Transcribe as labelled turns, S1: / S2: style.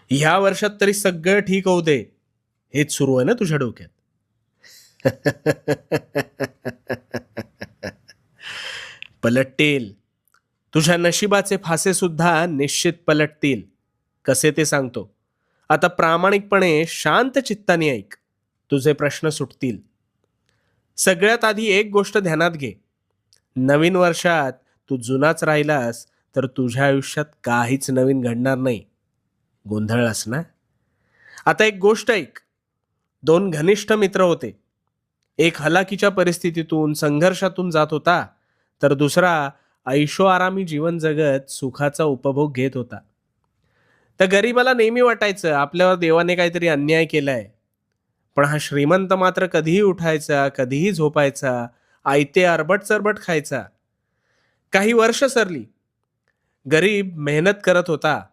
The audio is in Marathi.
S1: ह्या वर्षात तरी सगळं ठीक होऊ दे, हेच सुरू आहे ना तुझ्या डोक्यात. पलटतील. तुझ्या नशिबाचे फासे सुद्धा निश्चित पलटतील. कसे ते सांगतो. आता प्रामाणिकपणे शांत चित्ताने ऐक. तुझे प्रश्न सुटतील. सगळ्यात आधी एक गोष्ट ध्यानात घे. नवीन वर्षात तू जुनाच राहिलास तर तुझ्या आयुष्यात काहीच नवीन घडणार नाही. गोंधळलास ना? आता एक गोष्ट ऐक. दोन घनिष्ठ मित्र होते. एक हलाखीच्या परिस्थितीतून संघर्षातून जात होता, तर दुसरा ऐशोआरामी जीवन जगत सुखाचा उपभोग घेत होता. त्या गरीबाला नेहमी वाटायचं आपल्यावर देवाने काहीतरी अन्याय केलाय. पण हा श्रीमंत मात्र कधीही उठायचा, कधीही झोपायचा, आयते अरबट चरबट खायचा. काही वर्ष सरली. गरीब मेहनत करत होता,